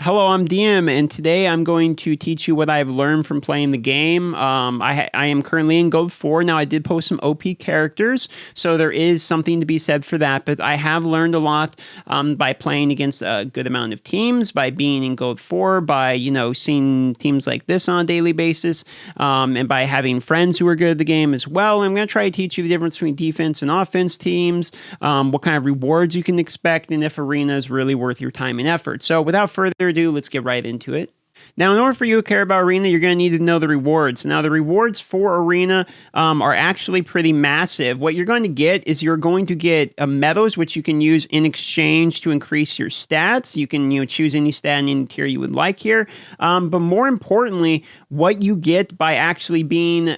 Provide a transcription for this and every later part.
Hello, I'm DM, and today I'm going to teach you what I've learned from playing the game. I am currently in Gold 4. Now, I did post some OP characters, so there is something to be said for that, but I have learned a lot by playing against a good amount of teams, by being in Gold 4, by, seeing teams like this on a daily basis, and by having friends who are good at the game as well. I'm going to try to teach you the difference between defense and offense teams, what kind of rewards you can expect, and if Arena is really worth your time and effort. So without further ado, let's get right into it. Now, in order for you to care about Arena, you're going to need to know the rewards. Now, the rewards for Arena are actually pretty massive. What you're going to get is you're going to get medals, which you can use in exchange to increase your stats. You can choose any stat in any tier you would like here. But more importantly, what you get by actually being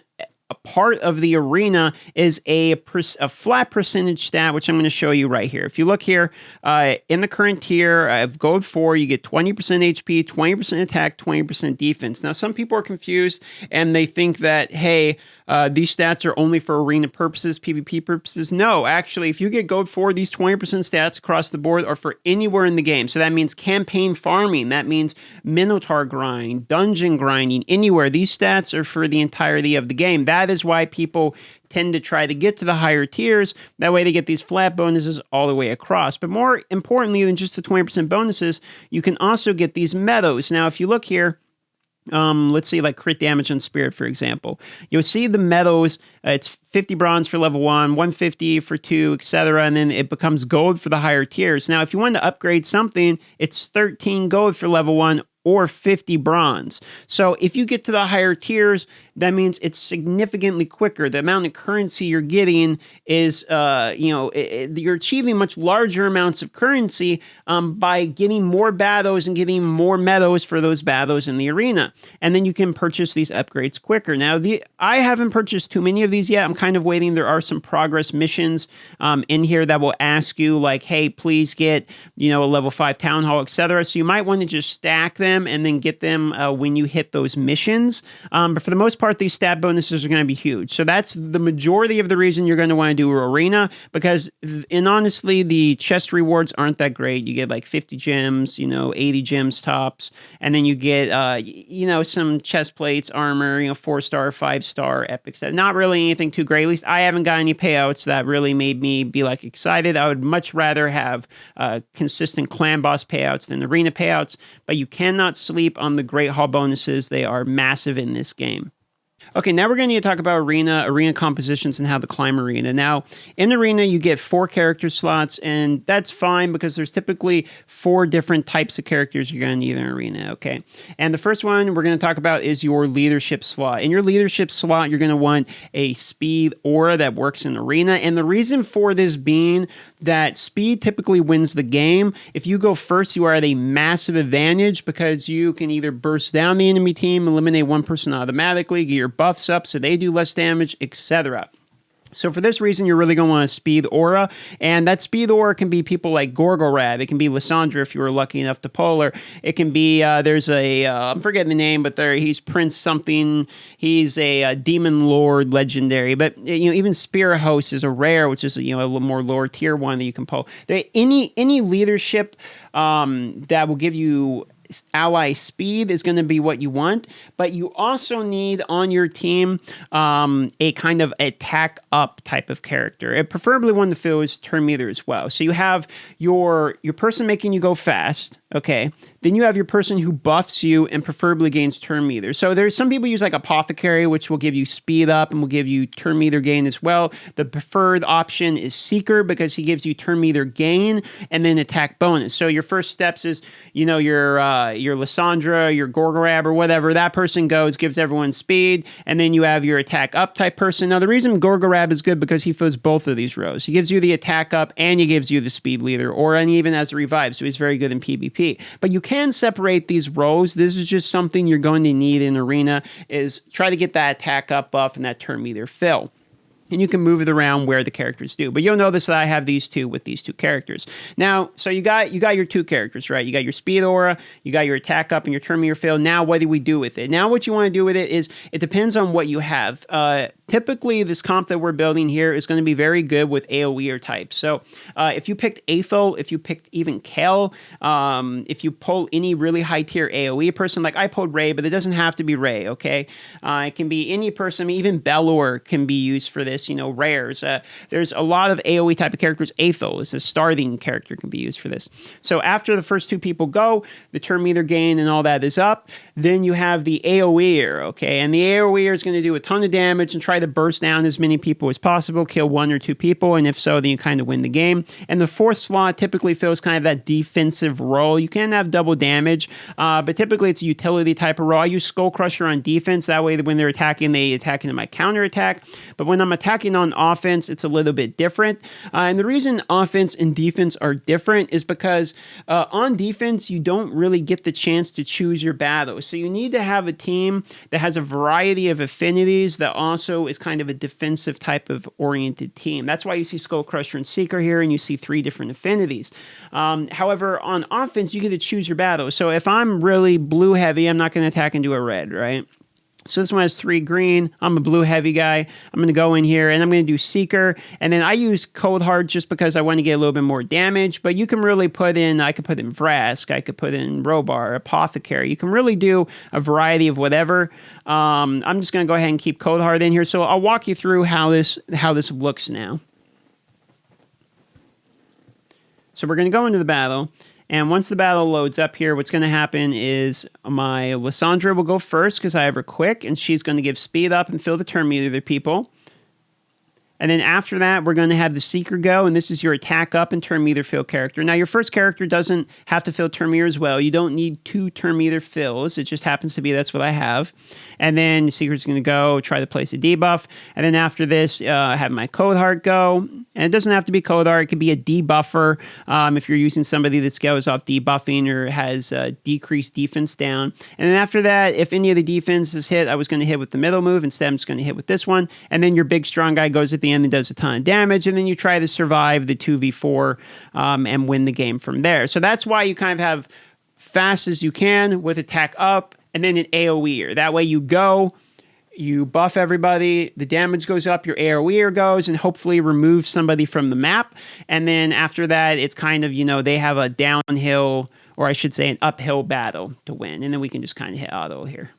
a part of the arena is a flat percentage stat, which I'm going to show you right here. If you look here, in the current tier of Gold 4, you get 20% HP, 20% attack, 20% defense. Now, some people are confused, and they think that, hey, these stats are only for arena purposes, PvP purposes. No, actually, if you get Gold 4, these 20% stats across the board are for anywhere in the game. So that means campaign farming. That means Minotaur grind, dungeon grinding, anywhere. These stats are for the entirety of the game. That is why people tend to try to get to the higher tiers. That way they get these flat bonuses all the way across. But more importantly than just the 20% bonuses, you can also get these medals. Now, if you look here, let's see, like crit damage on Spirit, for example. You'll see the medals. It's 50 bronze for level 1, 150 for 2, etc. And then it becomes gold for the higher tiers. Now, if you want to upgrade something, it's 13 gold for level 1 or 50 bronze. So if you get to the higher tiers, that means it's significantly quicker. The amount of currency you're getting is, you're achieving much larger amounts of currency by getting more battles and getting more medals for those battles in the arena. And then you can purchase these upgrades quicker. Now, I haven't purchased too many of these yet. I'm kind of waiting. There are some progress missions in here that will ask you, like, hey, please get, a level 5 town hall, etc. So you might want to just stack them and then get them when you hit those missions. But for the most part, these stat bonuses are going to be huge. So that's the majority of the reason you're going to want to do Arena, because, and honestly, the chest rewards aren't that great. You get like 50 gems, 80 gems tops, and then you get, some chest plates, armor, 4-star, 5-star, epic set. Not really anything too great. At least I haven't got any payouts that really made me be like excited. I would much rather have consistent clan boss payouts than arena payouts, but you cannot sleep on the Great Hall bonuses. They are massive in this game. Okay, now we're going to need to talk about arena compositions, and how to climb arena. Now, in arena, you get 4 character slots, and that's fine because there's typically 4 different types of characters you're going to need in arena, okay? And the first one we're going to talk about is your leadership slot. In your leadership slot, you're going to want a speed aura that works in arena, and the reason for this being that speed typically wins the game. If you go first, you are at a massive advantage because you can either burst down the enemy team, eliminate one person automatically, get your buffs up so they do less damage, etc. So for this reason, you're really going to want a speed aura, and that speed aura can be people like Gorgorab. It can be Lysandra if you were lucky enough to pull her. It can be, there's a, I'm forgetting the name, but he's Prince something. He's a demon lord legendary, but even Spear Host is a rare, which is a little more lower tier one that you can pull. Any leadership that will give you ally speed is going to be what you want, but you also need on your team a kind of attack up type of character. It preferably one that feels turn meter as well. So you have your person making you go fast, okay? Then you have your person who buffs you and preferably gains turn meter. So there's some people use like Apothecary, which will give you speed up and will give you turn meter gain as well. The preferred option is Seeker because he gives you turn meter gain and then attack bonus. So your first steps is, your Lysandra, your Gorgorab, or whatever. That person goes, gives everyone speed, and then you have your attack up type person. Now, the reason Gorgorab is good because he fills both of these rows. He gives you the attack up and he gives you the speed leader, and even has a revive, so he's very good in PvP. But you can separate these rows. This is just something you're going to need in arena, is try to get that attack up buff and that turn meter fill. And you can move it around where the characters do. But you'll notice that I have these two with these 2 characters. Now, so you got your 2 characters, right? You got your speed aura, you got your attack up, and your turn meter fill. Now, what do we do with it? Now, what you want to do with it is, it depends on what you have. typically this comp that we're building here is going to be very good with AoEer types. So if you picked Aethel, if you picked even Kel, if you pull any really high tier AoE person, like I pulled Ray, but it doesn't have to be Ray, okay? It can be any person, even Belor can be used for this, you know, rares. There's a lot of AoE type of characters. Aethel is a starting character, can be used for this. So after the first two people go, the turn meter gain and all that is up. Then you have the AoEer, okay? And the AoEer is going to do a ton of damage and try to burst down as many people as possible, kill one or two people, and if so, then you kind of win the game. And the fourth slot typically fills kind of that defensive role. You can have double damage, but typically it's a utility type of role. I use Skull Crusher on defense. That way when they're attacking, they attack into my counter attack. But when I'm attacking on offense, it's a little bit different. And the reason offense and defense are different is because on defense, you don't really get the chance to choose your battles. So you need to have a team that has a variety of affinities that also is kind of a defensive type of oriented team. That's why you see Skull Crusher and Seeker here, and you see 3 different affinities. However, on offense, you get to choose your battles. So if I'm really blue heavy, I'm not going to attack into a red, right? So this one has 3 green. I'm a blue heavy guy. I'm going to go in here and I'm going to do Seeker. And then I use Cold Heart just because I want to get a little bit more damage. But you can really put in, I could put in Vrask. I could put in Robar, Apothecary. You can really do a variety of whatever. I'm just going to go ahead and keep Cold Heart in here. So I'll walk you through how this looks now. So we're going to go into the battle. And once the battle loads up here, what's going to happen is my Lysandra will go first because I have her quick, and she's going to give speed up and fill the turn meter to people. And then after that, we're going to have the Seeker go, and this is your attack up and turn meter fill character. Now, your first character doesn't have to fill turn meter as well. You don't need 2 turn meter fills. It just happens to be that's what I have. And then the Seeker's going to go try to place a debuff. And then after this, I have my Cold Heart go. And it doesn't have to be Cold Heart. It could be a debuffer if you're using somebody that goes off debuffing or has decreased defense down. And then after that, if any of the defense is hit, I was going to hit with the middle move. Instead, I'm just going to hit with this one. And then your big strong guy goes at the end and does a ton of damage. And then you try to survive the 2v4 and win the game from there. So that's why you kind of have fast as you can with attack up and then an AoE. That way you go, you buff everybody, the damage goes up, your AoE goes, and hopefully remove somebody from the map. And then after that, it's kind of, you know, they have a downhill, or I should say an uphill battle to win. And then we can just kind of hit auto here.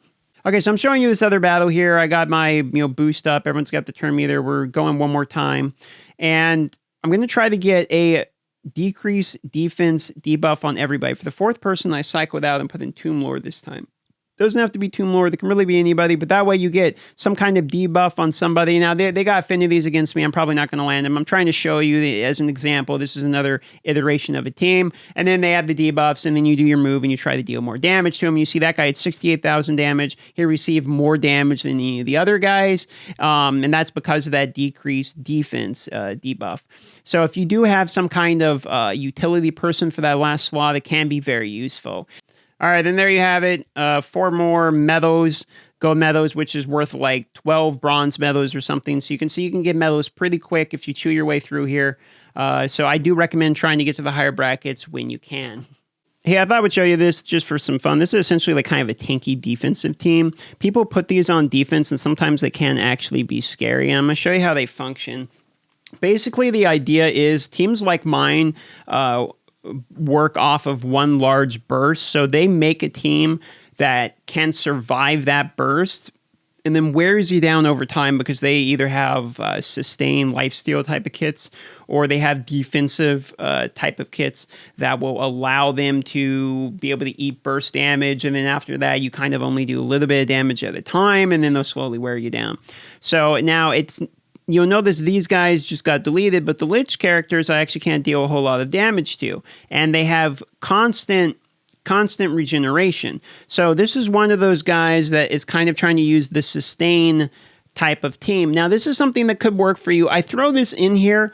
Okay, so I'm showing you this other battle here. I got my, boost up. Everyone's got the turn meter. We're going one more time. And I'm going to try to get a decrease defense debuff on everybody. For the 4th person, I cycled out and put in Tomb Lord this time. Doesn't have to be Tomb Lord. It can really be anybody, but that way you get some kind of debuff on somebody. Now, they got affinities against me. I'm probably not going to land them. I'm trying to show you as an example. This is another iteration of a team. And then they have the debuffs, and then you do your move, and you try to deal more damage to him. You see that guy had 68,000 damage. He received more damage than any of the other guys, and that's because of that decreased defense debuff. So if you do have some kind of utility person for that last slot, it can be very useful. All right, then there you have it. 4 more medals, gold medals, which is worth like 12 bronze medals or something. So you can see you can get medals pretty quick if you chew your way through here. So I do recommend trying to get to the higher brackets when you can. Hey, I thought I would show you this just for some fun. This is essentially like kind of a tanky defensive team. People put these on defense, and sometimes they can actually be scary. And I'm going to show you how they function. Basically, the idea is teams like mine work off of one large burst. So they make a team that can survive that burst and then wears you down over time because they either have sustained lifesteal type of kits or they have defensive type of kits that will allow them to be able to eat burst damage. And then after that, you kind of only do a little bit of damage at a time, and then they'll slowly wear you down. So now you'll notice these guys just got deleted, but the Lich characters I actually can't deal a whole lot of damage to. And they have constant regeneration. So this is one of those guys that is kind of trying to use the sustain type of team. Now, this is something that could work for you. I throw this in here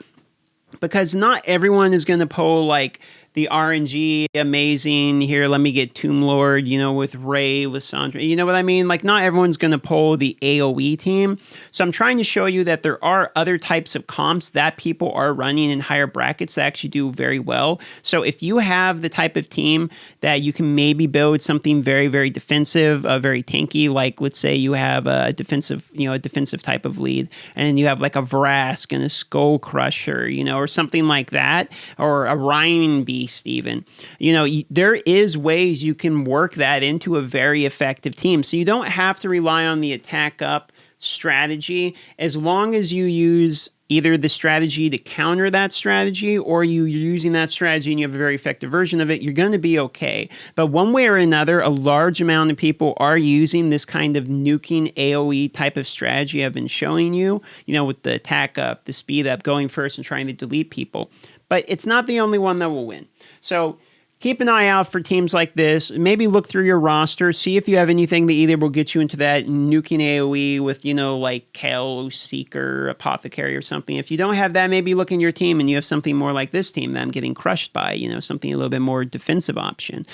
because not everyone is going to pull like the RNG amazing. Here, let me get Tomb Lord, you know, with Ray, Lissandra. You know what I mean? Like, not everyone's going to pull the AoE team. So I'm trying to show you that there are other types of comps that people are running in higher brackets that actually do very well. So if you have the type of team that you can maybe build something very, very defensive, very tanky, like let's say you have a defensive, you know, a defensive type of lead, and you have like a Vrask and a Skull Crusher, you know, or something like that, or a Rhine Beast even. You know, there is ways you can work that into a very effective team. So you don't have to rely on the attack up strategy as long as you use either the strategy to counter that strategy, or you're using that strategy and you have a very effective version of it, you're going to be okay. But one way or another, a large amount of people are using this kind of nuking AoE type of strategy I've been showing you, you know, with the attack up, the speed up, going first and trying to delete people. But it's not the only one that will win. So keep an eye out for teams like this. Maybe look through your roster, see if you have anything that either will get you into that nuking AoE with, you know, like Kel, Seeker, Apothecary or something. If you don't have that, maybe look in your team and you have something more like this team that I'm getting crushed by, you know, something a little bit more defensive option.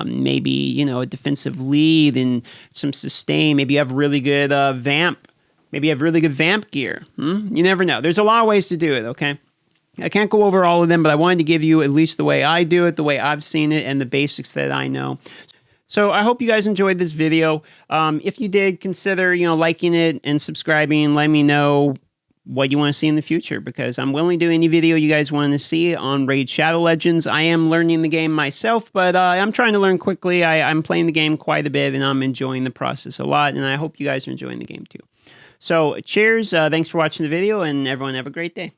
Maybe, you know, a defensive lead and some sustain. Maybe you have really good Vamp. Maybe you have really good Vamp gear. You never know. There's a lot of ways to do it, okay? I can't go over all of them, but I wanted to give you at least the way I do it, the way I've seen it, and the basics that I know. So I hope you guys enjoyed this video. If you did, consider, you know, liking it and subscribing. Let me know what you want to see in the future, because I'm willing to do any video you guys want to see on Raid Shadow Legends. I am learning the game myself, but I'm trying to learn quickly. I'm playing the game quite a bit, and I'm enjoying the process a lot, and I hope you guys are enjoying the game too. So cheers. Thanks for watching the video, and everyone have a great day.